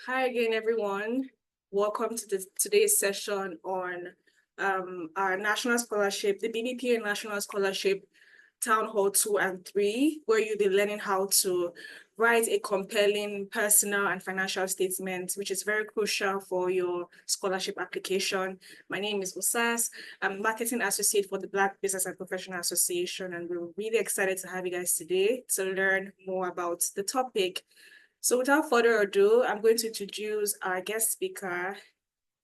Hi again, everyone. Welcome to today's session on our national scholarship, the BBPA National Scholarship Town Hall 2 and 3, where you'll be learning how to write a compelling personal and financial statement, which is very crucial for your scholarship application. My name is Usas. I'm Marketing Associate for the Black Business and Professional Association, and we're really excited to have you guys today to learn more about the topic. So without further ado, I'm going to introduce our guest speaker,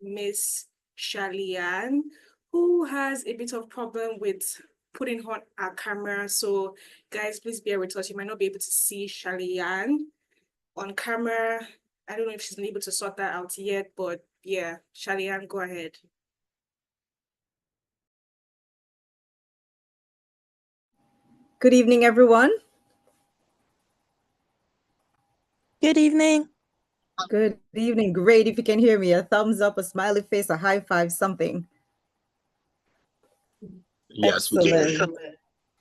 Miss Shalieann, who has a bit of problem with putting on our camera. So guys, please bear with us. You might not be able to see Shalieann on camera. I don't know if she's been able to sort that out yet, but yeah, Shalieann, go ahead. Good evening, everyone. Good evening. Good evening. Great if you can hear me. A thumbs up, a smiley face, a high five, something. Yes, we can.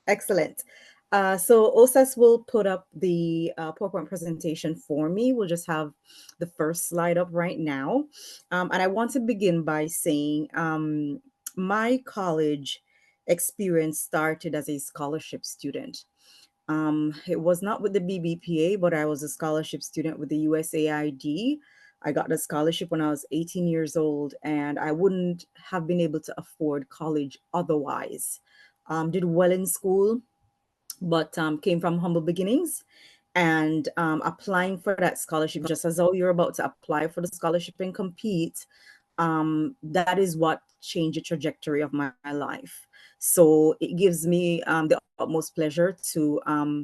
Excellent. So OSAS will put up the PowerPoint presentation for me. We'll just have the first slide up right now. And I want to begin by saying my college experience started as a scholarship student. It was not with the BBPA, but I was a scholarship student with the USAID. I got the scholarship when I was 18 years old, and I wouldn't have been able to afford college otherwise. Did well in school, but came from humble beginnings. And applying for that scholarship, just as though you're about to apply for the scholarship and compete, that is what changed the trajectory of my life. So it gives me the utmost pleasure to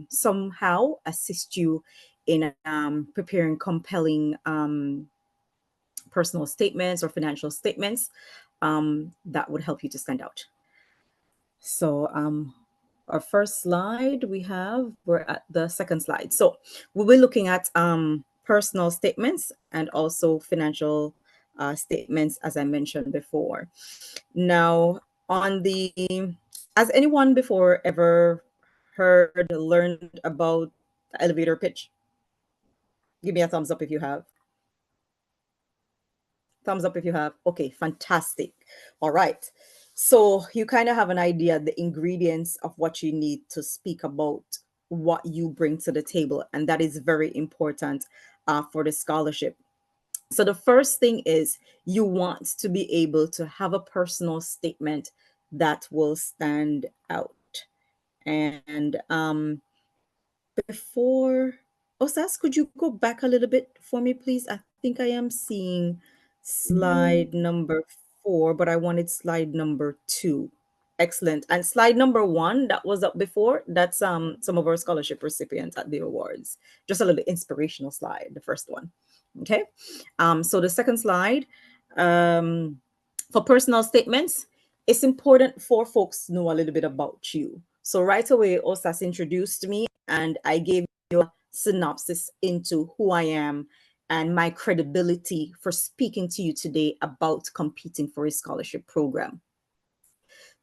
somehow assist you in preparing compelling personal statements or financial statements that would help you to stand out. So our first slide we're at the second slide. So we'll be looking at personal statements and also financial statements, as I mentioned before. Now, has anyone before ever learned about the elevator pitch? Give me a thumbs up if you have. Thumbs up if you have. Okay, fantastic. All right. So you kind of have an idea, the ingredients of what you need to speak about what you bring to the table. And that is very important for the scholarship. So the first thing is you want to be able to have a personal statement that will stand out. And before Osas, could you go back a little bit for me, please? I think I am seeing slide number 4, but I wanted slide number 2. Excellent. And slide number 1 that was up before, that's some of our scholarship recipients at the awards. Just a little inspirational slide, the first one. Okay. So the second slide, for personal statements, it's important for folks to know a little bit about you. So right away, Osas introduced me and I gave you a synopsis into who I am and my credibility for speaking to you today about competing for a scholarship program.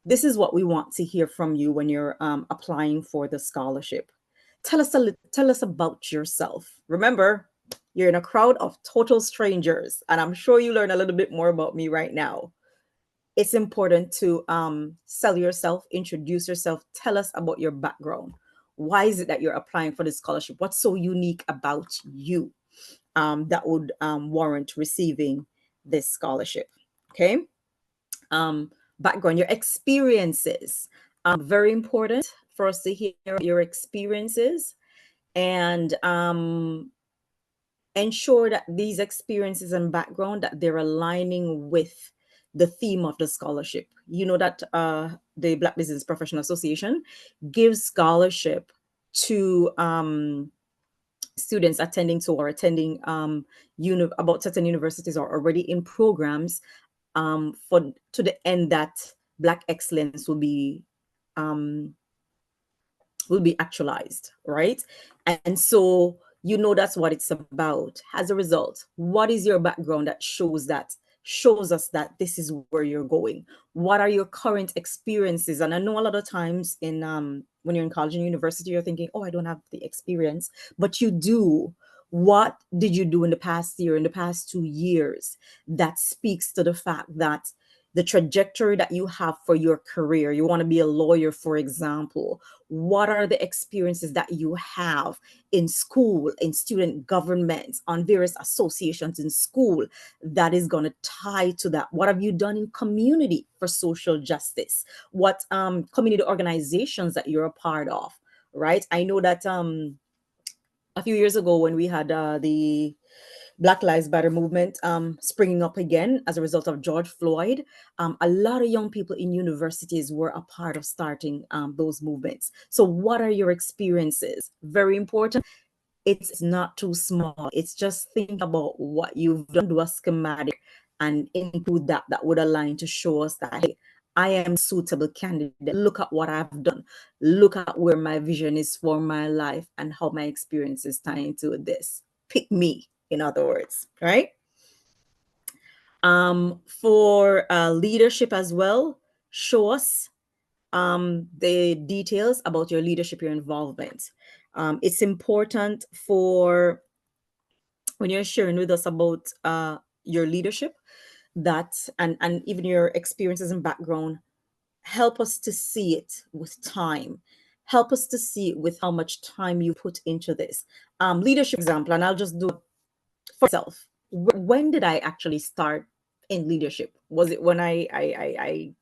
This is what we want to hear from you when you're applying for the scholarship. Tell us about yourself. Remember, you're in a crowd of total strangers, and I'm sure you learn a little bit more about me right now. It's important to sell yourself, introduce yourself, tell us about your background. Why is it that you're applying for the scholarship? What's so unique about you that would warrant receiving this scholarship? Okay. Background, your experiences. Very important for us to hear your experiences and ensure that these experiences and background that they're aligning with the theme of the scholarship. You know that the Black Business Professional Association gives scholarship to students attending about certain universities or already in programs for to the end that Black excellence will be actualized, right? And so that's what it's about. As a result, what is your background that shows us that this is where you're going? What are your current experiences? And I know a lot of times when you're in college and university, you're thinking, oh, I don't have the experience, but you do. What did you do in the past year, in the past 2 years, that speaks to the fact that the trajectory that you have for your career, you want to be a lawyer, for example, what are the experiences that you have in school, in student government, on various associations in school that is going to tie to that? What have you done in community for social justice? What community organizations that you're a part of, right? I know that a few years ago when we had the Black Lives Matter movement springing up again as a result of George Floyd, a lot of young people in universities were a part of starting those movements. So, what are your experiences? Very important. It's not too small. It's just think about what you've done, do a schematic, and include that would align to show us that, hey, I am a suitable candidate. Look at what I've done. Look at where my vision is for my life and how my experience is tying to this. Pick me, in other words, right? For leadership as well, show us the details about your leadership, your involvement. It's important for when you're sharing with us about your leadership, that and even your experiences and background, help us to see it with time. Help us to see it with how much time you put into this. Leadership example, and I'll just do it for myself. When did I actually start in leadership? Was it when I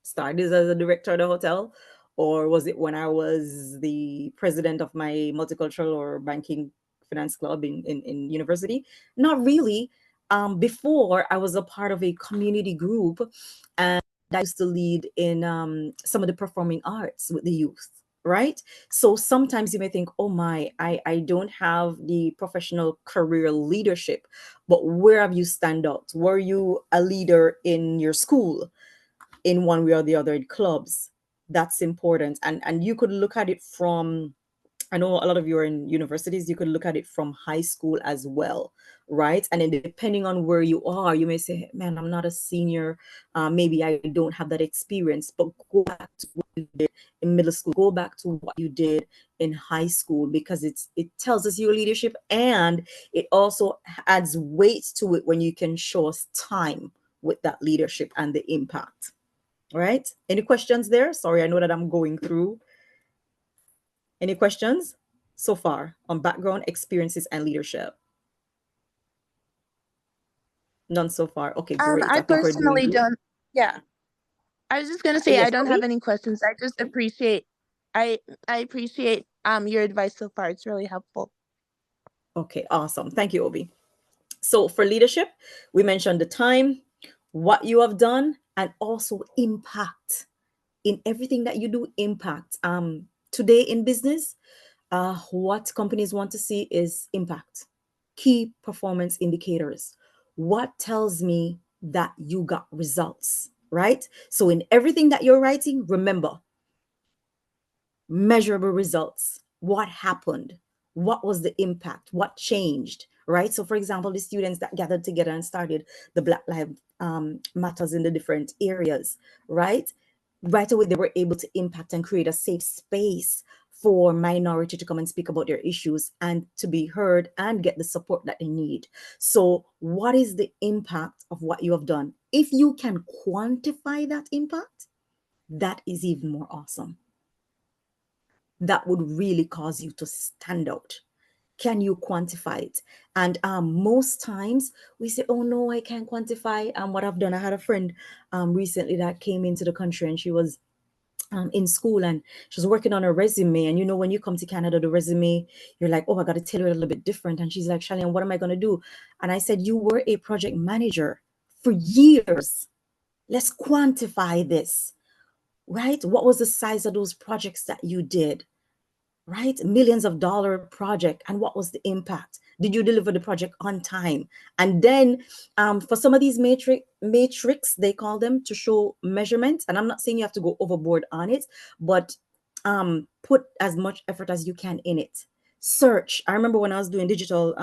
started as a director at a hotel, or was it when I was the president of my multicultural or banking finance club in university? Not really. Before, I was a part of a community group, and I used to lead in some of the performing arts with the youth. Right. So sometimes you may think, oh my, I don't have the professional career leadership, but where have you stand out? Were you a leader in your school? In one way or the other in clubs? That's important. And you could look at it from, I know a lot of you are in universities, you could look at it from high school as well, right? And then depending on where you are, you may say, man, I'm not a senior, maybe I don't have that experience. But go back to what you did in middle school, go back to what you did in high school, because it tells us your leadership, and it also adds weight to it when you can show us time with that leadership and the impact. All right. Any questions there? Sorry, I know that I'm going through. Any questions so far on background, experiences, and leadership? None so far. Okay, great. I I think we're doing personally good. don't. Yeah, I was just gonna say I Yes, don't have Bobby? any questions. I just appreciate. I appreciate your advice so far. It's really helpful. Okay, awesome. Thank you, Obi. So for leadership, we mentioned the time, what you have done, and also impact. In everything that you do, impact. Today in business, what companies want to see is impact, key performance indicators. What tells me that you got results, right? So in everything that you're writing, remember, measurable results. What happened? What was the impact? What changed? Right. So, for example, the students that gathered together and started the Black Lives Matters in the different areas, right? Right away, they were able to impact and create a safe space for minority to come and speak about their issues and to be heard and get the support that they need. So, what is the impact of what you have done? If you can quantify that impact, that is even more awesome. That would really cause you to stand out. Can you quantify it? And most times we say, oh no, I can't quantify what I've done. I had a friend recently that came into the country, and she was in school, and she was working on her resume. And you know, when you come to Canada, the resume, you're like, oh, I got to tell you a little bit different. And she's like, Shalieann, what am I going to do? And I said, you were a project manager for years. Let's quantify this, right? What was the size of those projects that you did? Right? Millions of dollar project. And what was the impact? Did you deliver the project on time? And then for some of these matrix, they call them, to show measurement. And I'm not saying you have to go overboard on it, but put as much effort as you can in it. Search. I remember when I was doing digital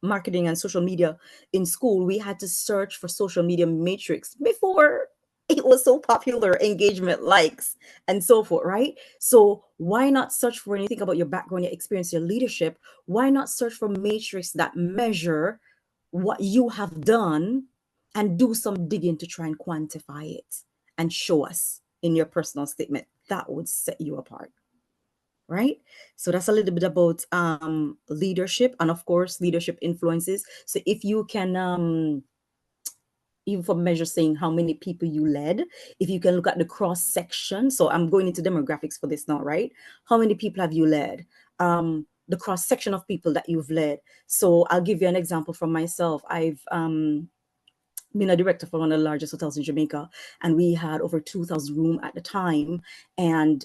marketing and social media in school, we had to search for social media matrix before It was so popular, engagement, likes, and so forth, right? So why not search for, when you think about your background, your experience, your leadership, why not search for metrics that measure what you have done and do some digging to try and quantify it and show us in your personal statement? That would set you apart, right? So that's a little bit about leadership, and of course leadership influences. So if you can even for measure saying how many people you led, if you can look at the cross section. So I'm going into demographics for this now, right? How many people have you led? The cross section of people that you've led. So I'll give you an example from myself. I've been a director for one of the largest hotels in Jamaica, and we had over 2,000 rooms at the time, and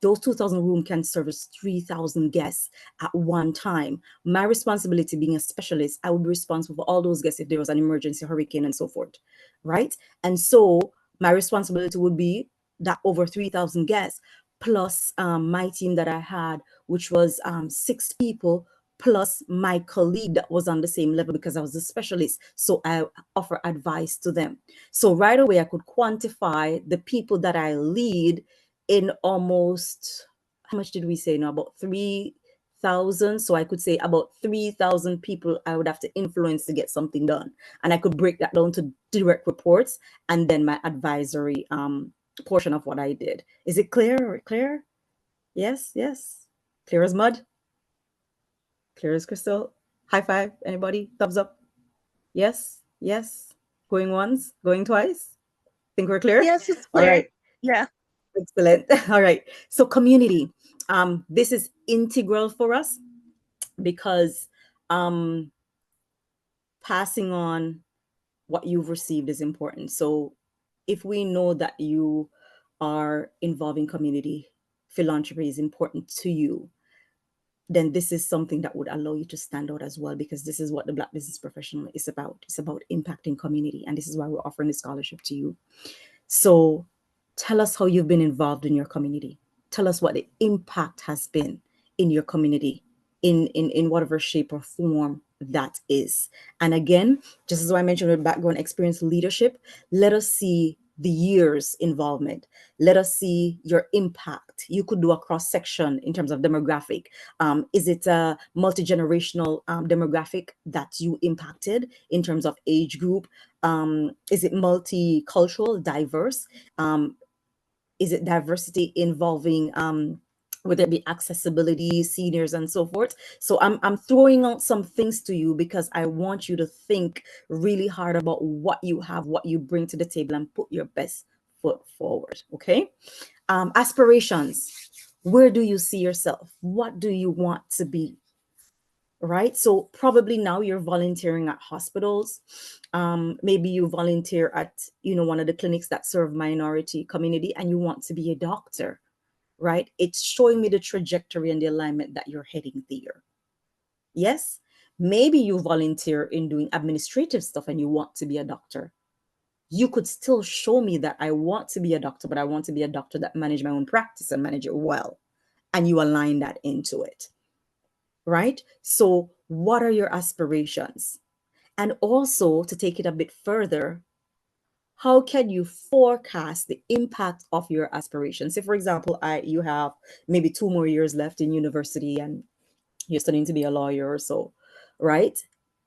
those 2,000 rooms can service 3,000 guests at one time. My responsibility, being a specialist, I would be responsible for all those guests if there was an emergency, hurricane, and so forth, right? And so my responsibility would be that over 3,000 guests, plus my team that I had, which was 6 people, plus my colleague that was on the same level because I was a specialist. So I offer advice to them. So right away, I could quantify the people that I lead in almost, how much did we say now? About 3,000. So I could say about 3,000 people I would have to influence to get something done. And I could break that down to direct reports and then my advisory portion of what I did. Is it clear? Clear? Yes, yes. Clear as mud? Clear as crystal? High five, anybody? Thumbs up? Yes, yes. Going once, going twice? Think we're clear? Yes, it's All clear. right. Yeah. Excellent. All right. So community, this is integral for us because passing on what you've received is important. So if we know that you are involving community, philanthropy is important to you, then this is something that would allow you to stand out as well, because this is what the Black Business Professional is about. It's about impacting community. And this is why we're offering the scholarship to you. So tell us how you've been involved in your community. Tell us what the impact has been in your community in whatever shape or form that is. And again, just as I mentioned with background experience leadership, let us see the years involvement. Let us see your impact. You could do a cross section in terms of demographic. Is it a multi-generational demographic that you impacted in terms of age group? Is it multicultural, diverse? Is it diversity involving whether it be accessibility, seniors, and so forth? So I'm throwing out some things to you because I want you to think really hard about what you have, what you bring to the table, and put your best foot forward. Okay. Aspirations. Where do you see yourself? What do you want to be? Right? So probably now you're volunteering at hospitals. Maybe you volunteer at, one of the clinics that serve minority community and you want to be a doctor, right? It's showing me the trajectory and the alignment that you're heading there. Yes. Maybe you volunteer in doing administrative stuff and you want to be a doctor. You could still show me that I want to be a doctor, but I want to be a doctor that manage my own practice and manage it well. And you align that into it. Right? So what are your aspirations? And also, to take it a bit further, how can you forecast the impact of your aspirations? Say, for example, you have maybe 2 more years left in university and you're studying to be a lawyer or so, right?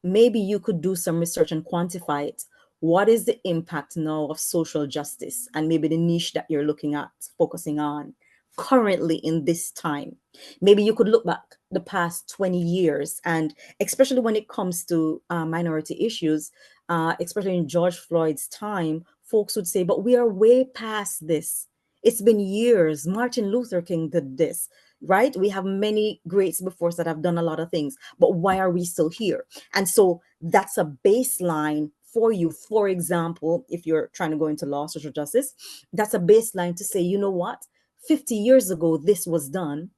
Maybe you could do some research and quantify it. What is the impact now of social justice and maybe the niche that you're looking at, focusing on currently in this time? Maybe you could look back the past 20 years, and especially when it comes to minority issues, especially in George Floyd's time, folks would say, but we are way past this. It's been years. Martin Luther King did this, right? We have many greats before us that have done a lot of things, but why are we still here? And so that's a baseline for you. For example, if you're trying to go into law, social justice, that's a baseline to say, you know what? 50 years ago, this was done.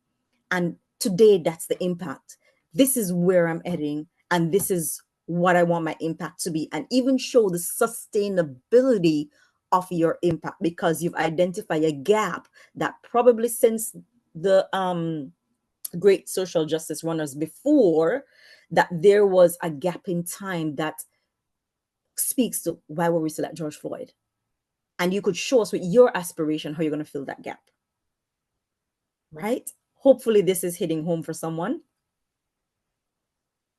And today, that's the impact. This is where I'm heading. And this is what I want my impact to be. And even show the sustainability of your impact, because you've identified a gap that probably since the great social justice runners before, that there was a gap in time that speaks to why were we still at George Floyd. And you could show us with your aspiration how you're going to fill that gap. Right? Hopefully this is hitting home for someone.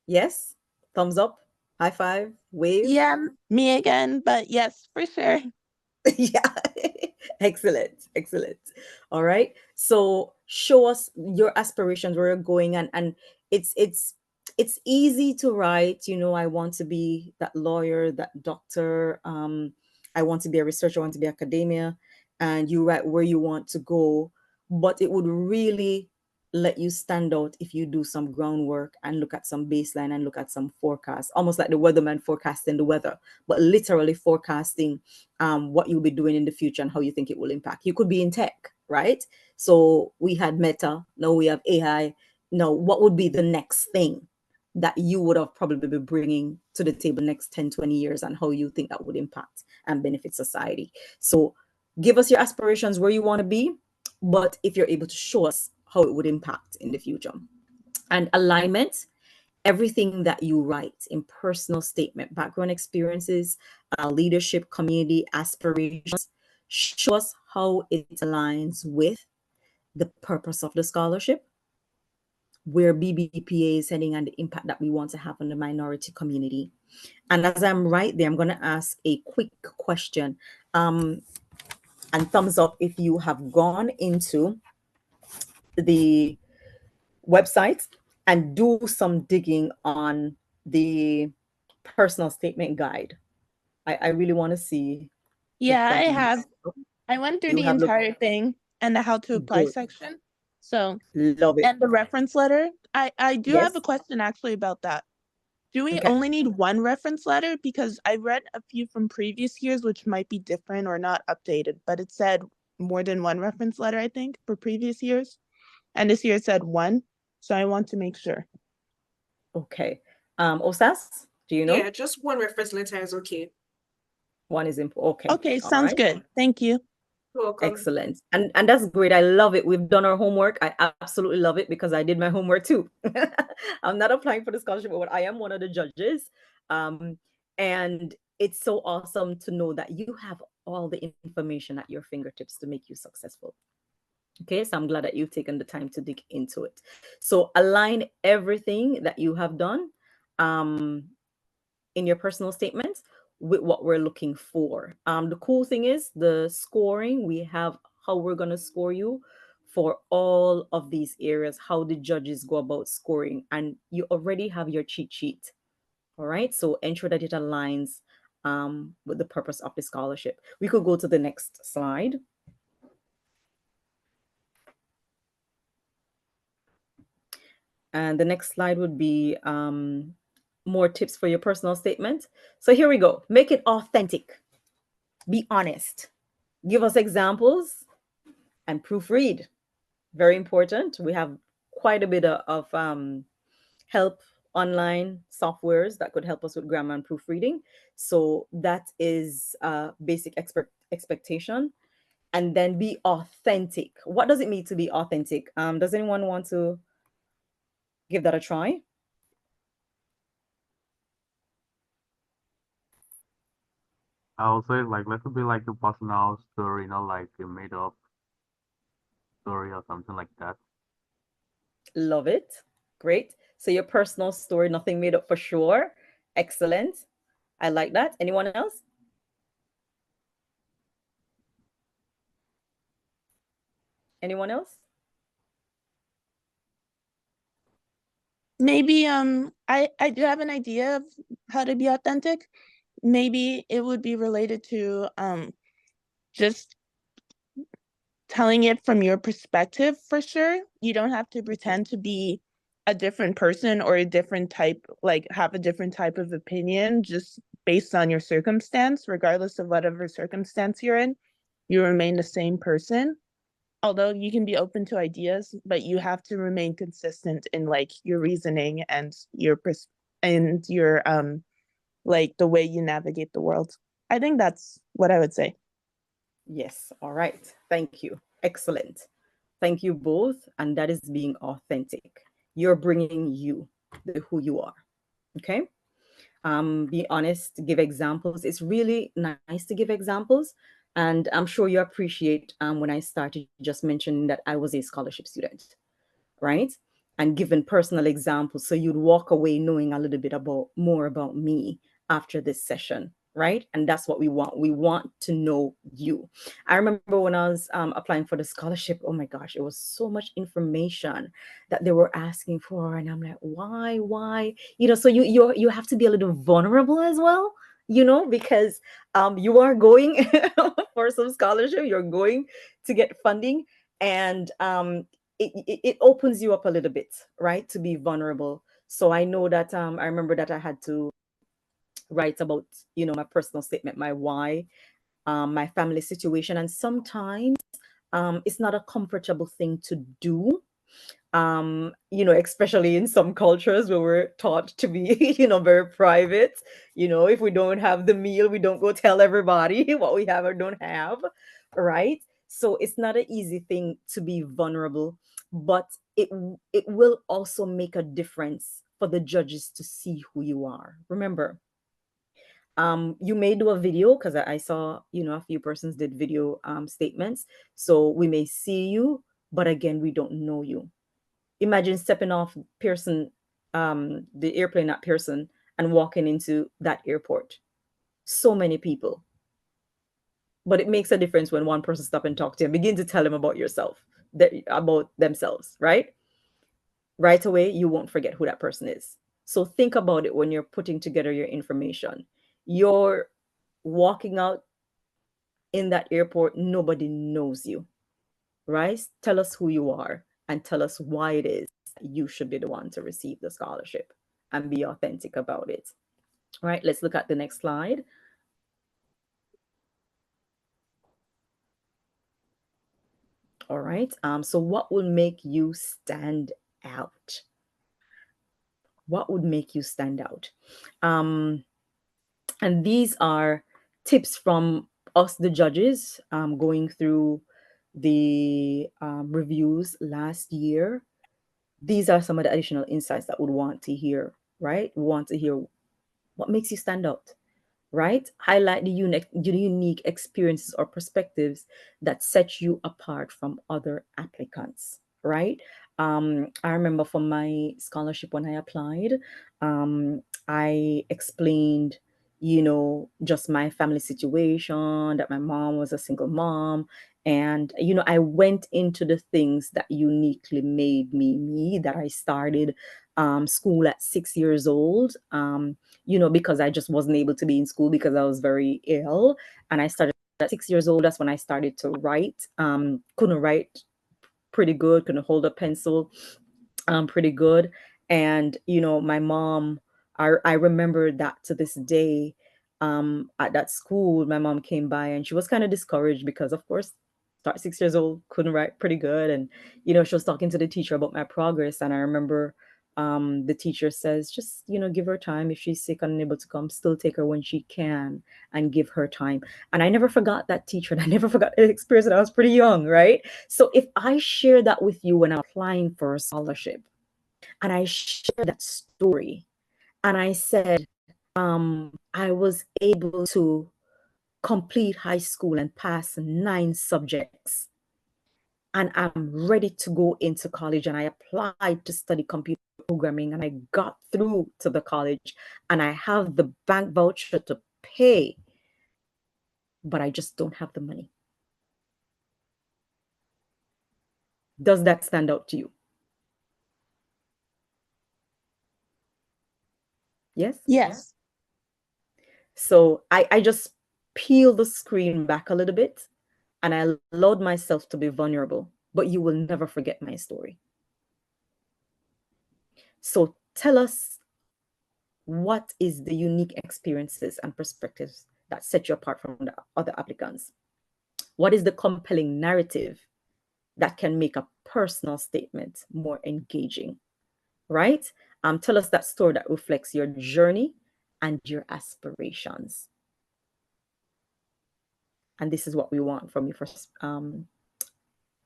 Yes? Thumbs up, high five, wave. Yeah, me again, but yes, for sure. Yeah. Excellent. Excellent. All right. So show us your aspirations, where you're going, and it's easy to write, I want to be that lawyer, that doctor, I want to be a researcher, I want to be academia, and you write where you want to go, but it would really let you stand out if you do some groundwork and look at some baseline and look at some forecasts, almost like the weatherman forecasting the weather, but literally forecasting what you'll be doing in the future and how you think it will impact. You could be in tech, right? So we had Meta, now we have AI. Now, what would be the next thing that you would have probably been bringing to the table next 10, 20 years, and how you think that would impact and benefit society? So give us your aspirations, where you want to be, but if you're able to show us how it would impact in the future. And alignment, everything that you write in personal statement, background experiences, leadership, community, aspirations, show us how it aligns with the purpose of the scholarship, where BBPA is heading, and the impact that we want to have on the minority community. And as I'm right there, I'm going to ask a quick question. And thumbs up if you have gone into the website and do some digging on the personal statement guide. I really want to see the Yeah, I thumbs. have. I went through You the have looked entire thing and the how to apply good. section. So, Love it. and the reference letter. I do have Yes. a question actually about that. Do we Okay. only need one reference letter? Because I read a few from previous years, which might be different or not updated, but it said more than one reference letter, I think, for previous years. And this year it said one. So I want to make sure. Okay. Osas, do you know? Yeah, just one reference letter is okay. One is important. Okay. Okay, All sounds right. good. Thank you. You're welcome. Excellent. And that's great. I love it. We've done our homework. I absolutely love it because I did my homework too. I'm not applying for the scholarship, but I am one of the judges. And it's so awesome to know that you have all the information at your fingertips to make you successful. Okay, so I'm glad that you've taken the time to dig into it. So align everything that you have done in your personal statements with what we're looking for. The cool thing is the scoring, we have how we're going to score you for all of these areas, how the judges go about scoring, and you already have your cheat sheet. All right, so ensure that it aligns with the purpose of the scholarship. We could go to the next slide. And the next slide would be more tips for your personal statement. So here we go. Make it authentic. Be honest. Give us examples and proofread. Very important. We have quite a bit of help online softwares that could help us with grammar and proofreading. So that is basic expectation. And then be authentic. What does it mean to be authentic? Does anyone want to give that a try? I would say like let it be like a personal story, not like a made up story or something like that. Love it. Great. So your personal story, nothing made up for sure. Excellent. I like that. Anyone else? Anyone else? Maybe I do have an idea of how to be authentic. Maybe it would be related to just telling it from your perspective for sure. You don't have to pretend to be a different person or a different type, like have a different type of opinion just based on your circumstance, regardless of whatever circumstance you're in. You remain the same person. Although you can be open to ideas, but you have to remain consistent in like your reasoning and your like the way you navigate the world. I think that's what I would say. Yes. All right. Thank you. Excellent. Thank you both. And that is being authentic. You're bringing you, who you are. Okay. Be honest, give examples. It's really nice to give examples And I'm sure you appreciate when I started just mentioning that I was a scholarship student, right? And given personal examples, so you'd walk away knowing a little bit about more about me after this session, right? And that's what we want. We want to know you. I remember when I was applying for the scholarship, oh my gosh, it was so much information that they were asking for, and I'm like, why? So you have to be a little vulnerable as well, because you are going for some scholarship, you're going to get funding, and it opens you up a little bit, right? To be vulnerable. So I know that I remember that I had to write about, my personal statement, my why, my family situation, and sometimes it's not a comfortable thing to do, especially in some cultures where we're taught to be, very private. If we don't have the meal, we don't go tell everybody what we have or don't have, right? So it's not an easy thing to be vulnerable, but it will also make a difference for the judges to see who you are. Remember, you may do a video, because I saw, a few persons did video statements. So we may see you, but again, we don't know you. Imagine stepping off Pearson, the airplane at Pearson, and walking into that airport. So many people. But it makes a difference when one person stop and talk to you and begin to tell them about yourself, about themselves, right? Right away, you won't forget who that person is. So think about it when you're putting together your information. You're walking out in that airport, nobody knows you, right? Tell us who you are and tell us why it is you should be the one to receive the scholarship, and be authentic about it. All right, let's look at the next slide. All right, so what will make you stand out? What would make you stand out? And these are tips from us, the judges, going through the reviews last year. These are some of the additional insights that would want to hear, right? Want to hear what makes you stand out, right? Highlight the unique experiences or perspectives that set you apart from other applicants, right? I remember for my scholarship when I applied, I explained, just my family situation, that my mom was a single mom. And, I went into the things that uniquely made me me, that I started school at 6 years old. Because I just wasn't able to be in school because I was very ill. And I started at 6 years old. That's when I started to write. Couldn't write pretty good, couldn't hold a pencil pretty good. And, my mom, I remember that to this day. At that school, my mom came by and she was kind of discouraged because, of course, start 6 years old, couldn't write pretty good. And, she was talking to the teacher about my progress. And I remember the teacher says, just, give her time. If she's sick and unable to come, still take her when she can and give her time. And I never forgot that teacher. And I never forgot the experience. And I was pretty young, right? So if I share that with you when I'm applying for a scholarship, and I share that story, and I said, I was able to complete high school and pass 9 subjects, and I'm ready to go into college, and I applied to study computer programming, and I got through to the college, and I have the bank voucher to pay, but I just don't have the money. Does that stand out to you? Yes? Yes. So I just peel the screen back a little bit, and I allowed myself to be vulnerable, but you will never forget my story. So tell us, what is the unique experiences and perspectives that set you apart from the other applicants? What is the compelling narrative that can make a personal statement more engaging, right? Tell us that story that reflects your journey and your aspirations. And this is what we want from you first, with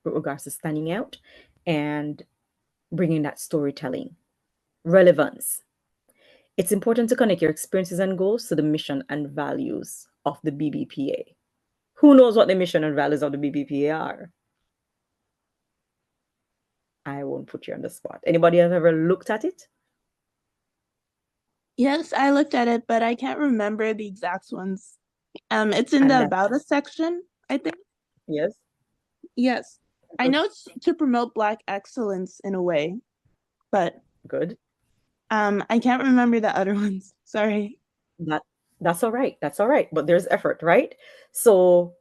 regards to standing out and bringing that storytelling. Relevance. It's important to connect your experiences and goals to the mission and values of the BBPA. Who knows what the mission and values of the BBPA are? I won't put you on the spot. Anybody have ever looked at it? Yes, I looked at it, but I can't remember the exact ones. It's in And the that- About Us section, I think. Yes. Yes. I Good. know it's to promote Black excellence in a way, but Good. I can't remember the other ones. Sorry. That's all right. That's all right. But there's effort, right? So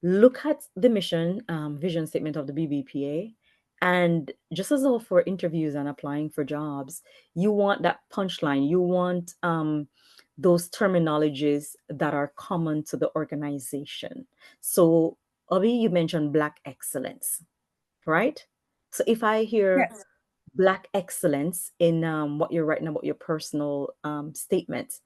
look at the mission, vision statement of the BBPA. And just as though for interviews and applying for jobs, you want that punchline. You want those terminologies that are common to the organization. So, Obi, you mentioned Black excellence, right? So if I hear Yes. Black excellence in what you're writing about your personal statements,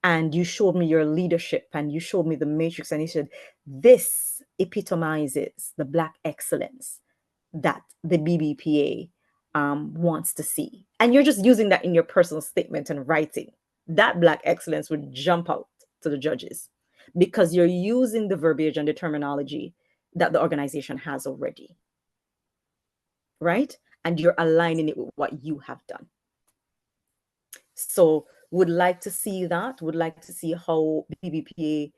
and you showed me your leadership and you showed me the matrix, and you said, this epitomizes the Black excellence that the BBPA wants to see. And you're just using that in your personal statement and writing. That Black excellence would jump out to the judges because you're using the verbiage and the terminology that the organization has already, right? And you're aligning it with what you have done. So would like to see that, would like to see how BBPA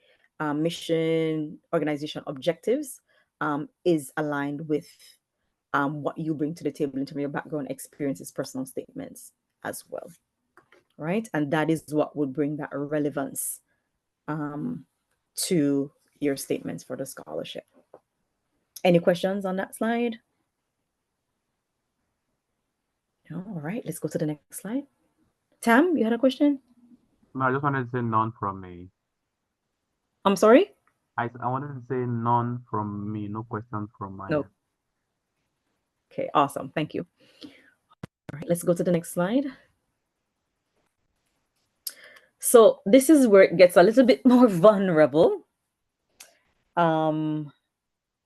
mission, organization objectives is aligned with what you bring to the table in terms of your background experiences, personal statements as well, right? And that is what would bring that relevance to your statements for the scholarship. Any questions on that slide? All right, let's go to the next slide. Tam, you had a question? No, I just wanted to say none from me. I'm sorry? I wanted to say none from me, no questions from my No. end. Okay, awesome. Thank you. All right, let's go to the next slide. So this is where it gets a little bit more vulnerable.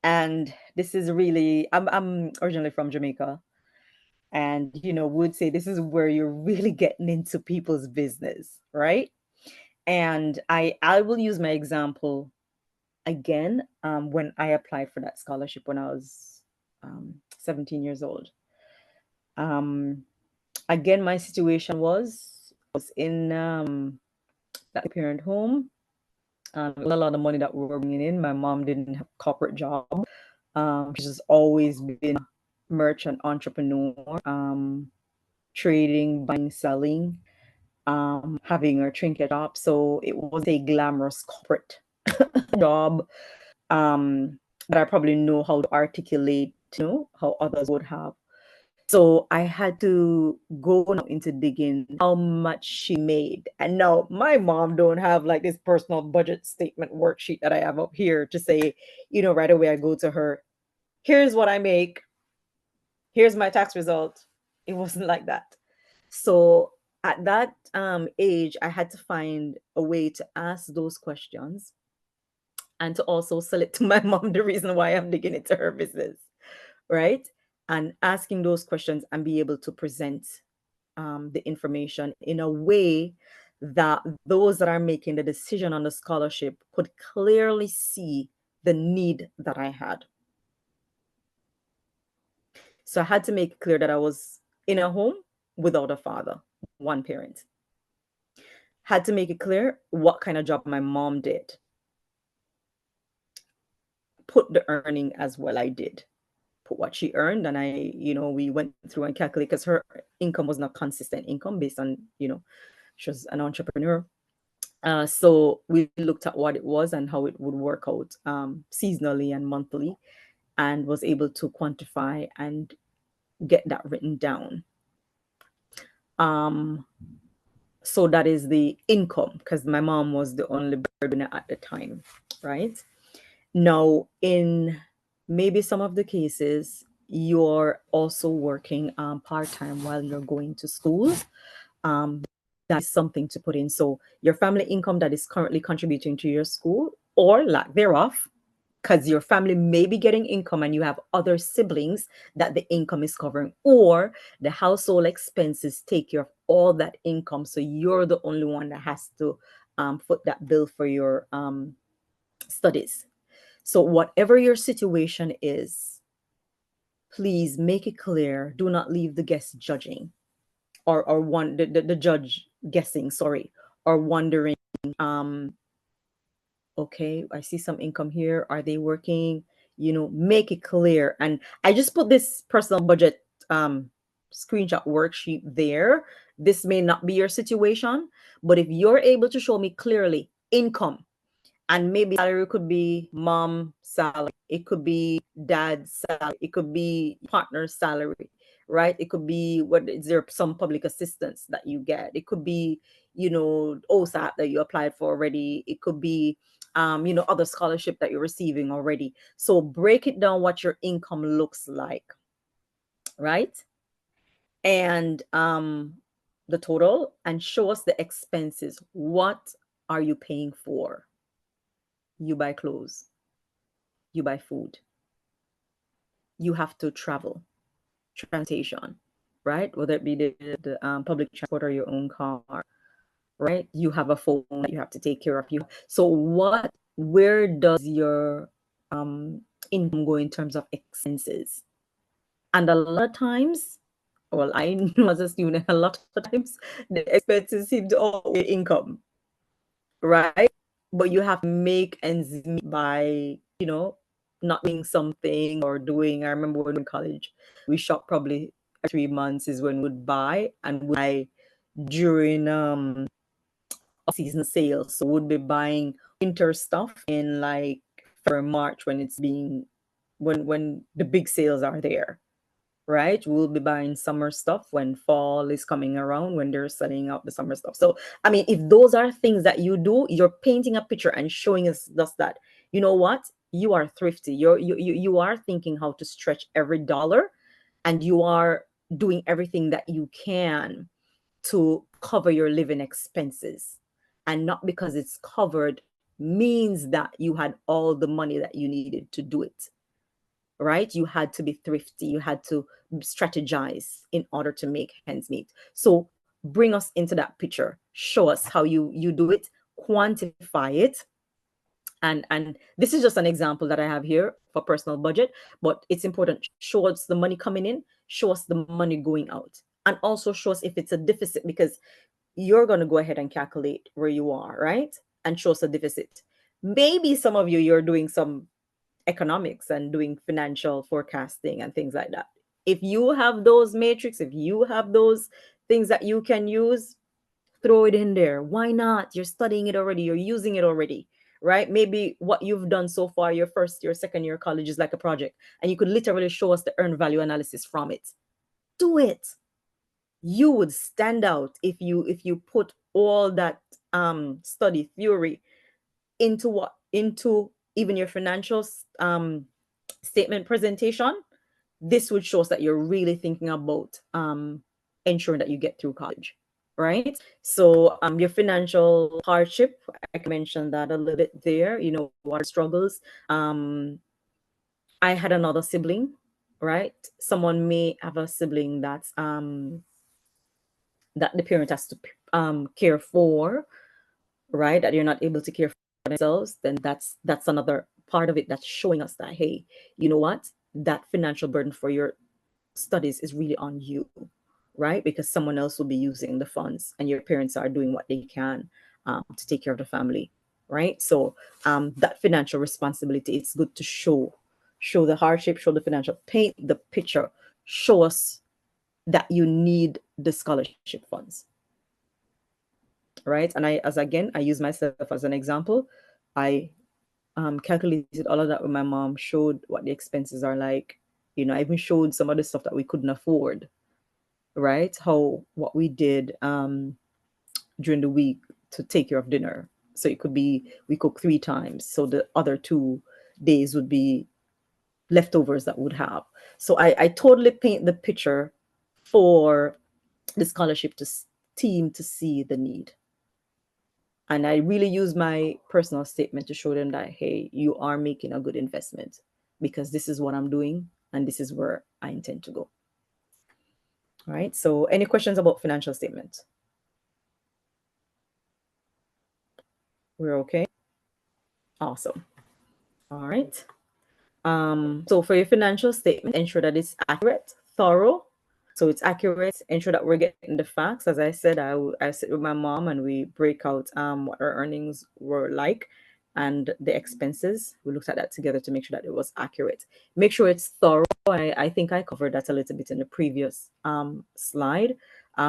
And this is really, I'm originally from Jamaica. And, would say this is where you're really getting into people's business, right? And I will use my example again when I applied for that scholarship when I was 17 years old. Again, my situation was in that parent home. A lot of money that we were bringing in. My mom didn't have a corporate job. She's just always been a merchant entrepreneur, trading, buying, selling, having her trinket shop. So it was a glamorous corporate job that I probably know how to articulate, how others would have. So I had to go now into digging how much she made. And now my mom don't have like this personal budget statement worksheet that I have up here to say, right away I go to her, here's what I make, here's my tax result. It wasn't like that. So at that age, I had to find a way to ask those questions and to also sell it to my mom the reason why I'm digging into her business, right? And asking those questions and be able to present the information in a way that those that are making the decision on the scholarship could clearly see the need that I had. So I had to make it clear that I was in a home without a father, one parent. Had to make it clear what kind of job my mom did. Put the earning as well, I did. Put what she earned, and we went through and calculated because her income was not consistent income based on, she was an entrepreneur. So we looked at what it was and how it would work out seasonally and monthly, and was able to quantify and get that written down. So that is the income, because my mom was the only breadwinner at the time, right? Now, in maybe some of the cases, you're also working part-time while you're going to school. That is something to put in. So your family income that is currently contributing to your school or lack thereof, because your family may be getting income and you have other siblings that the income is covering, or the household expenses take care of all that income. So you're the only one that has to foot that bill for your studies. So whatever your situation is, please make it clear. Do not leave the guest judging or the judge guessing, sorry, or wondering, um, okay, I see some income here. Are they working? Make it clear. And I just put this personal budget screenshot worksheet there. This may not be your situation, but if you're able to show me clearly income, and maybe salary could be mom salary, it could be dad's salary, it could be partner's salary, right? It could be, what is there, some public assistance that you get, it could be OSAP that you applied for already, it could be other scholarship that you're receiving already. So break it down what your income looks like, right? And the total, and show us the expenses. What are you paying for? You buy clothes, you buy food, you have to travel, transportation, right? Whether it be the public transport or your own car, right? You have a phone that you have to take care of. So where does your income go in terms of expenses? And a lot of times, well, I know as a student, a lot of times the expenses seem to outweigh income, right? But you have to make ends meet by, not doing something or doing. I remember when in college, we shop probably 3 months is when we'd buy, and we buy during season sales. So we'd be buying winter stuff in like for March when it's being when the big sales are there, right? We'll be buying summer stuff when fall is coming around, when they're selling out the summer stuff. So, I mean, if those are things that you do, you're painting a picture and showing us just that, you know what? You are thrifty. You are thinking how to stretch every dollar, and you are doing everything that you can to cover your living expenses. And not because it's covered means that you had all the money that you needed to do it, right? You had to be thrifty, you had to strategize in order to make ends meet. So bring us into that picture, show us how you do it, quantify it. And this is just an example that I have here for personal budget, but it's important. Show us the money coming in, show us the money going out, and also show us if it's a deficit, because you're going to go ahead and calculate where you are, right? And show us a deficit. Maybe some of you're doing some economics and doing financial forecasting and things like that. If you have those matrix, if you have those things that you can use, throw it in there. Why not? You're studying it already, you're using it already, right? Maybe what you've done so far, your first year, second year college, is like a project, and you could literally show us the earned value analysis from it. Do it. You would stand out if you put all that study theory into even your financial statement presentation. This would show us that you're really thinking about ensuring that you get through college, right? So your financial hardship, I can mention that a little bit there, what struggles. I had another sibling, right? Someone may have a sibling that's that the parent has to care for, right? That you're not able to care for themselves, then that's another part of it that's showing us that, hey, you know what? That financial burden for your studies is really on you, right? Because someone else will be using the funds, and your parents are doing what they can to take care of the family, right? So that financial responsibility, it's good to show the hardship, show the financial, paint the picture, show us that you need the scholarship funds, right? And I use myself as an example. I calculated all of that with my mom, showed what the expenses are like. I even showed some of the stuff that we couldn't afford, right? What we did during the week to take care of dinner. So it could be we cook 3 times, so the other 2 days would be leftovers that would have. So I totally paint the picture for the scholarship team to see the need. And I really use my personal statement to show them that, hey, you are making a good investment, because this is what I'm doing and this is where I intend to go. All right. So any questions about financial statement? We're okay. Awesome. All right. So for your financial statement, ensure that it's accurate, thorough. So it's accurate, ensure that we're getting the facts. As I said, I sit with my mom and we break out what our earnings were like and the expenses. We looked at that together to make sure that it was accurate. Make sure it's thorough. I think I covered that a little bit in the previous slide,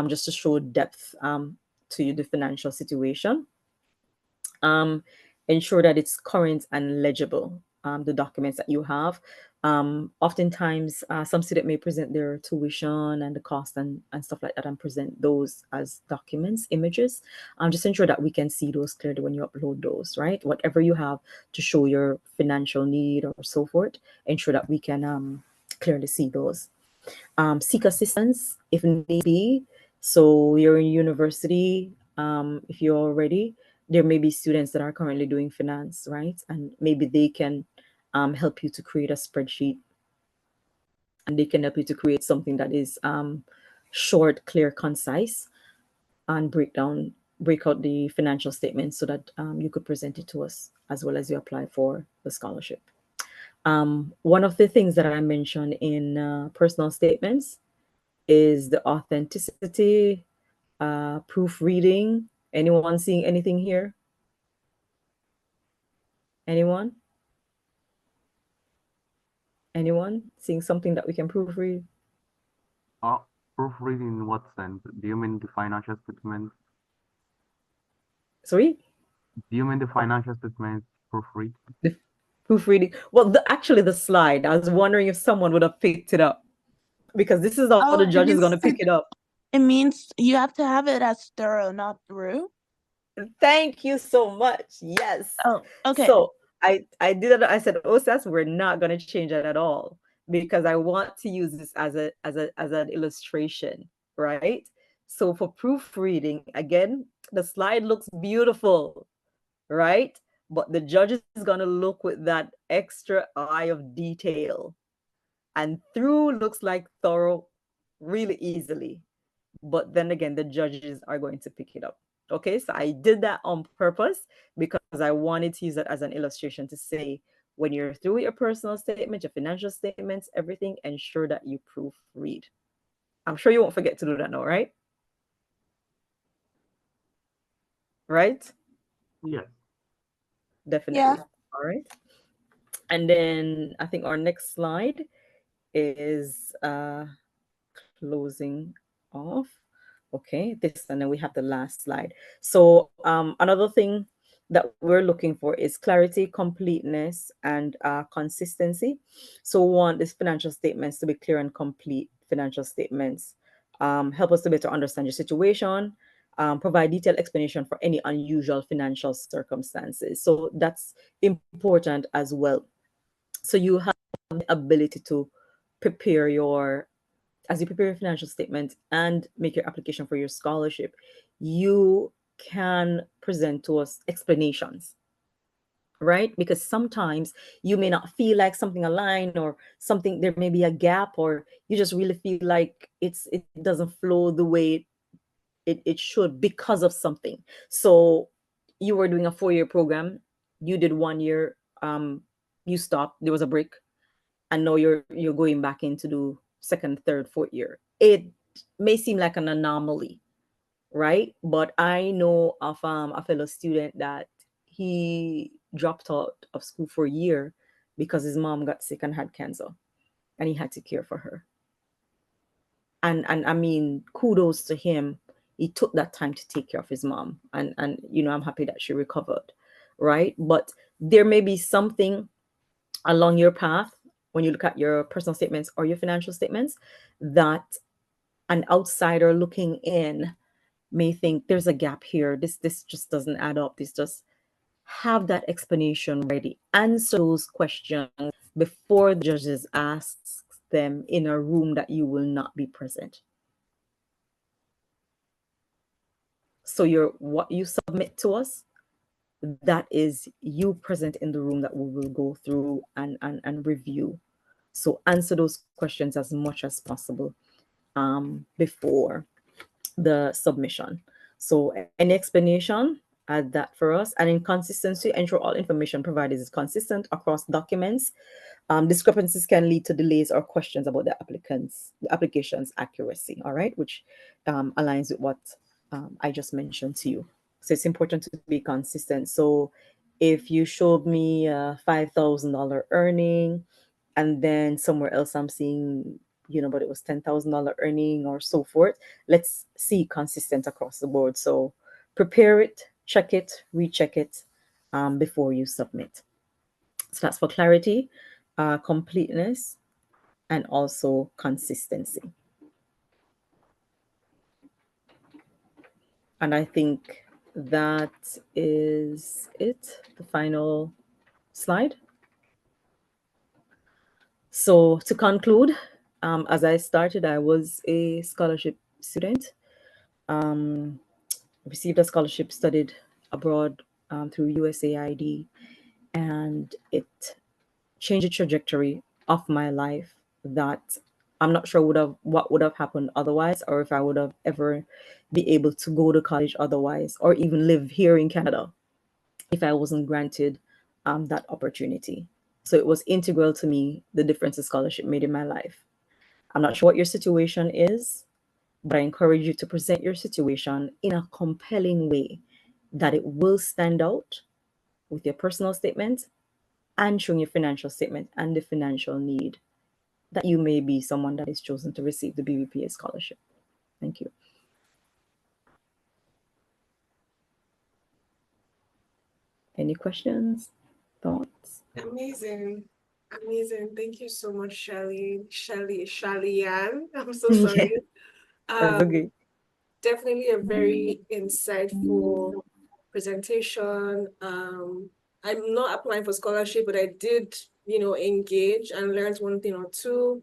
just to show depth to you, the financial situation. Um, ensure that it's current and legible, the documents that you have. Oftentimes, some student may present their tuition and the cost and stuff like that and present those as documents, images. Just ensure that we can see those clearly when you upload those, right? Whatever you have to show your financial need or so forth, ensure that we can clearly see those. Seek assistance if need be. So you're in university, if you're ready, there may be students that are currently doing finance, right? And maybe they can help you to create a spreadsheet, and they can help you to create something that is short, clear, concise, and break out the financial statements so that you could present it to us as well as you apply for the scholarship. One of the things that I mentioned in personal statements is the authenticity, proofreading. Anyone seeing anything here? Anyone? Anyone seeing something that we can proofread? Proofreading in what sense? Do you mean the financial statements? Sorry? Do you mean the financial statements proofread? The proofreading. Well, actually, the slide. I was wondering if someone would have picked it up, because this is how the judge is going to pick it up. It means you have to have it as thorough, not through. Thank you so much. Yes. Oh, okay. So I did it. I said, OSAS, we're not going to change it at all, because I want to use this as an illustration, right? So for proofreading, again, the slide looks beautiful, right? But the judge is going to look with that extra eye of detail, and through looks like thorough really easily. But then again, the judges are going to pick it up. Okay, so I did that on purpose because I wanted to use it as an illustration to say, when you're through with your personal statement, your financial statements, everything, ensure that you proofread. I'm sure you won't forget to do that now, right? Right? Yes. Definitely. Yeah. All right. And then I think our next slide is closing off. Okay, this, and then we have the last slide. So another thing that we're looking for is clarity, completeness, and consistency. So we want these financial statements to be clear and complete financial statements. Help us to better understand your situation, provide detailed explanation for any unusual financial circumstances. So that's important as well. So you have the ability to prepare your as you prepare your financial statement and make your application for your scholarship, you can present to us explanations, right? Because sometimes you may not feel like something aligned, or something, there may be a gap, or you just really feel like it doesn't flow the way it should because of something. So you were doing a 4-year program, you did 1 year, you stopped, there was a break, and now you're going back in to do second, third, fourth year. It may seem like an anomaly, right? But I know of a fellow student that he dropped out of school for a year because his mom got sick and had cancer, and he had to care for her. And I mean, kudos to him. He took that time to take care of his mom, and I'm happy that she recovered, right? But there may be something along your path when you look at your personal statements or your financial statements that an outsider looking in may think there's a gap here. This just doesn't add up. This just have that explanation ready. Answer those questions before the judges ask them in a room that you will not be present. So what you submit to us, that is you present in the room that we will go through and review. So answer those questions as much as possible before the submission. So any explanation Add that for us. And inconsistency, ensure all information provided is consistent across documents. Discrepancies can lead to delays or questions about the application's accuracy. All right, which aligns with what I just mentioned to you. So it's important to be consistent. So if you showed me a $5,000 earning, and then somewhere else I'm seeing, but it was $10,000 earning or so forth. Let's see consistent across the board. So prepare it, check it, recheck it before you submit. So that's for clarity, completeness, and also consistency. And I think that is it, the final slide. So to conclude, as I started, I was a scholarship student. Received a scholarship, studied abroad through USAID, and it changed the trajectory of my life that I'm not sure what would have happened otherwise, or if I would have ever be able to go to college otherwise, or even live here in Canada if I wasn't granted that opportunity. So it was integral to me, the difference the scholarship made in my life. I'm not sure what your situation is, but I encourage you to present your situation in a compelling way that it will stand out with your personal statement and showing your financial statement and the financial need that you may be someone that is chosen to receive the BBPA scholarship. Thank you. Any questions, thoughts? Amazing. Amazing. Thank you so much, Shalieann. I'm so sorry. That's okay. Definitely a very insightful presentation. I'm not applying for scholarship, but I did, engage and learned one thing or two.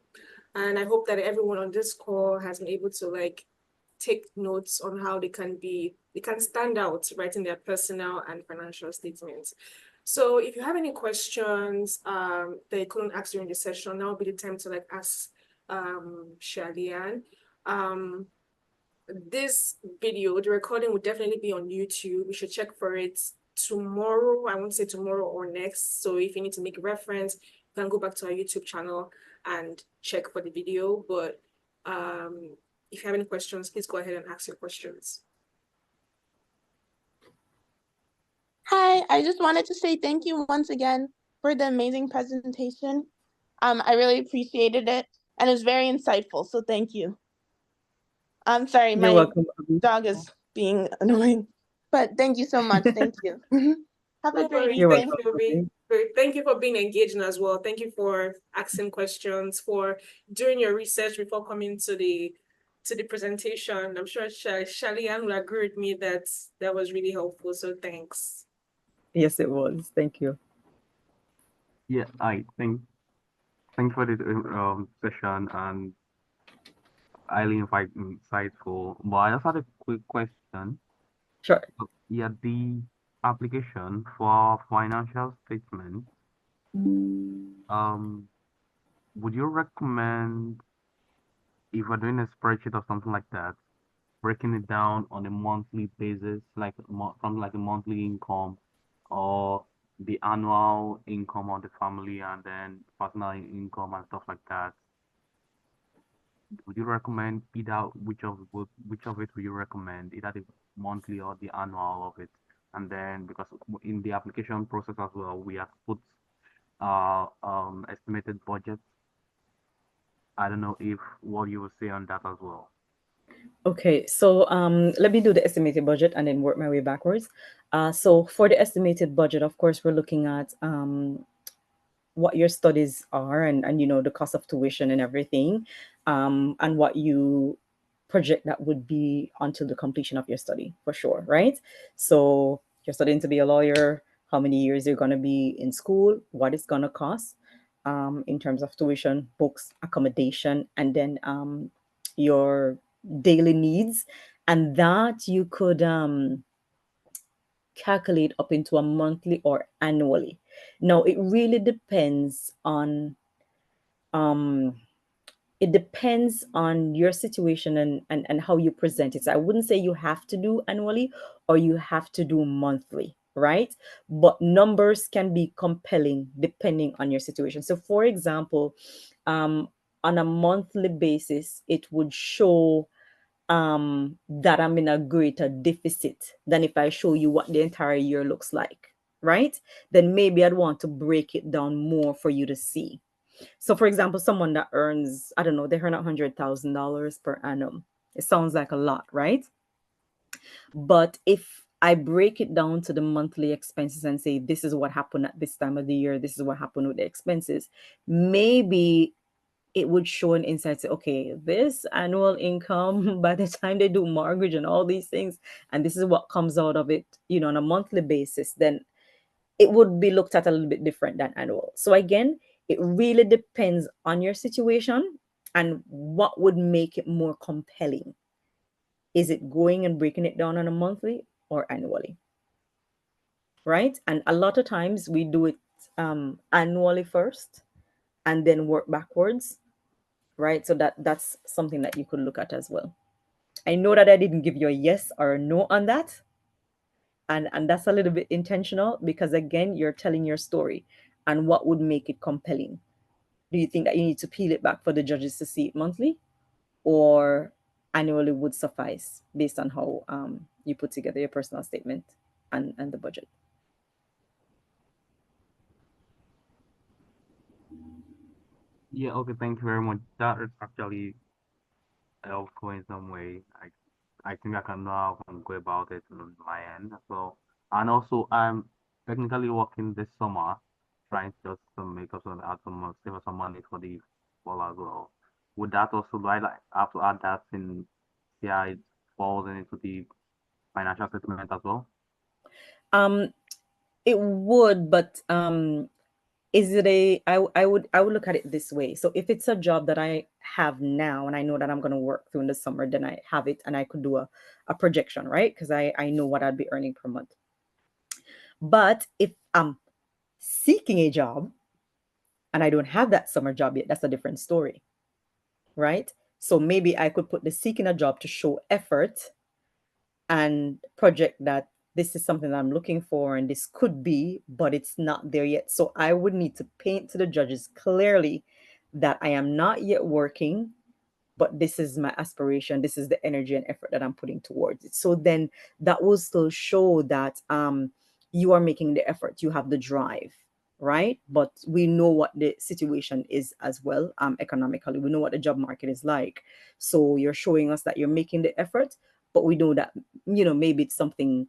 And I hope that everyone on this call has been able to take notes on how they can stand out writing their personal and financial statements. So if you have any questions that you couldn't ask during the session, now will be the time to ask Shalieann. This video, the recording will definitely be on YouTube. You should check for it tomorrow. I won't say tomorrow or next. So if you need to make a reference, you can go back to our YouTube channel and check for the video. But if you have any questions, please go ahead and ask your questions. Hi, I just wanted to say thank you once again for the amazing presentation. I really appreciated it, and it was very insightful, so thank you. I'm sorry, You're my welcome. dog is being annoying, but thank you so much. Thank you. Have a great You're evening. welcome. Thank you for being engaging as well. Thank you for asking questions, for doing your research before coming to the presentation. I'm sure Shalieann will agree with me that that was really helpful. So thanks. Yes, it was. Thank you. Yeah, I think thanks for the session and highly insightful. But I just had a quick question. Sure. Yeah, the application for financial statement, um, would you recommend if we're doing a spreadsheet or something like that, breaking it down on a monthly basis, like from like a monthly income or the annual income of the family and then personal income and stuff like that? Would you recommend either which of it would you recommend, either the monthly or the annual of it? And then because in the application process as well, we have put estimated budget. I don't know if what you would say on that as well. Okay, so let me do the estimated budget and then work my way backwards. So for the estimated budget, of course, we're looking at what your studies are and the cost of tuition and everything, and what you project that would be until the completion of your study, for sure, right? So you're studying to be a lawyer, how many years you're going to be in school, what it's going to cost in terms of tuition, books, accommodation, and then your daily needs, and that you could calculate up into a monthly or annually. Now, it really depends on it depends on your situation and how you present it. So I wouldn't say you have to do annually or you have to do monthly, right? But numbers can be compelling depending on your situation. So for example, on a monthly basis, it would show that I'm in a greater deficit than if I show you what the entire year looks like, right? Then maybe I'd want to break it down more for you to see. So, for example, someone that earns, I don't know, they earn $100,000 per annum. It sounds like a lot, right? But if I break it down to the monthly expenses and say, this is what happened at this time of the year, this is what happened with the expenses, maybe it would show an insight, say, okay, this annual income, by the time they do mortgage and all these things, and this is what comes out of it, on a monthly basis, then it would be looked at a little bit different than annual. So again, it really depends on your situation and what would make it more compelling. Is it going and breaking it down on a monthly or annually? Right? And a lot of times we do it annually first and then work backwards, right? So that's something that you could look at as well. I know that I didn't give you a yes or a no on that, and that's a little bit intentional because again, you're telling your story and what would make it compelling. Do you think that you need to peel it back for the judges to see it monthly, or annually would suffice based on how you put together your personal statement and the budget? Yeah, okay, thank you very much. That is actually helpful in some way. I think I can know how I can go about it on my end as well. And also, I'm technically working this summer, trying just to make up some add some save up some money for the fall as well. Would that also do I like have to add that in? Yeah, it falls into the financial statement as well. um it would, but is it a I would look at it this way. So if it's a job that I have now and I know that I'm going to work through in the summer, then I have it and I could do a projection, right? Because I know what I'd be earning per month. But if I'm seeking a job and I don't have that summer job yet, that's a different story, right? So maybe I could put the seeking a job to show effort and project that this is something that I'm looking for and this could be, but it's not there yet. So I would need to paint to the judges clearly that I am not yet working, but this is my aspiration. This is the energy and effort that I'm putting towards it. So then that will still show that you are making the effort, you have the drive, right? But we know what the situation is as well, economically. We know what the job market is like. So you're showing us that you're making the effort, but we know that, maybe it's something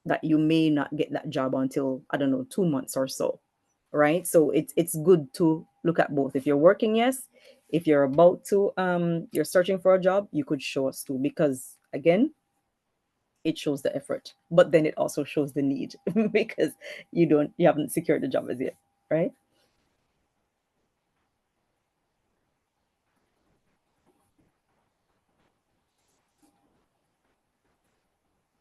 that you may not get that job until, I don't know, 2 months or so, right? So it's good to look at both. If you're working, yes. If you're about to you're searching for a job, you could show us too, because again, it shows the effort, but then it also shows the need because you haven't secured the job as yet, right?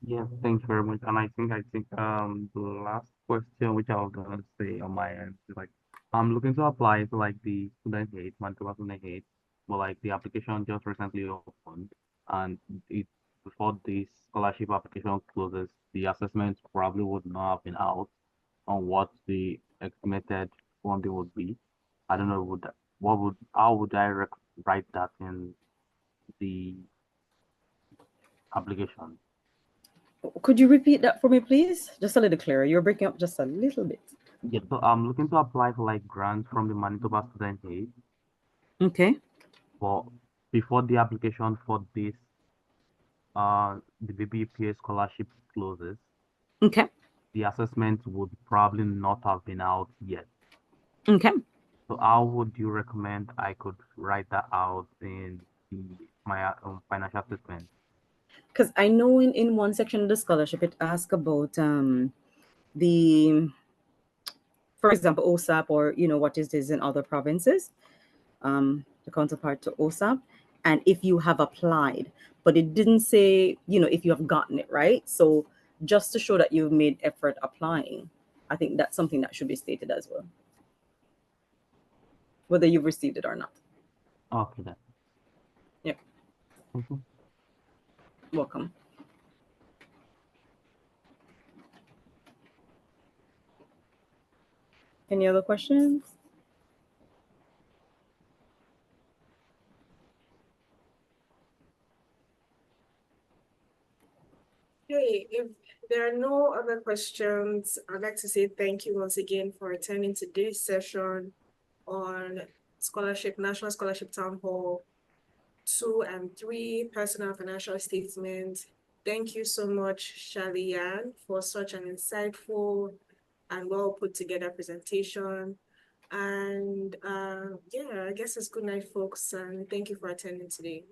Yeah, thank you very much. And I think the last question which I was gonna say on my end is like I'm looking to apply to like the student aid, Manitoba student aid, but like the application just recently opened and it before the scholarship application closes, the assessment probably would not have been out on what the estimated funding would be. I don't know would that, what would how would I write that in the application? Could you repeat that for me, please? Just a little clearer. You're breaking up just a little bit. Yeah, so I'm looking to apply for like grants from the Manitoba Student Aid, Okay. but before the application for this, the BBPA scholarship closes, Okay. the assessment would probably not have been out yet. Okay. So how would you recommend I could write that out in my financial statement? Because I know in one section of the scholarship it asks about the, for example, OSAP, or what is this in other provinces, the counterpart to OSAP, and if you have applied, but it didn't say, if you have gotten it, right? So just to show that you've made effort applying, I think that's something that should be stated as well, whether you've received it or not. Okay then. Yep. Thank you. Welcome. Any other questions? Okay, if there are no other questions, I'd like to say thank you once again for attending today's session on scholarship, National Scholarship Town Hall 2 and 3, Personal Financial Statement. Thank you so much, Shalieann, for such an insightful and well put together presentation. And yeah, I guess it's good night, folks, and thank you for attending today.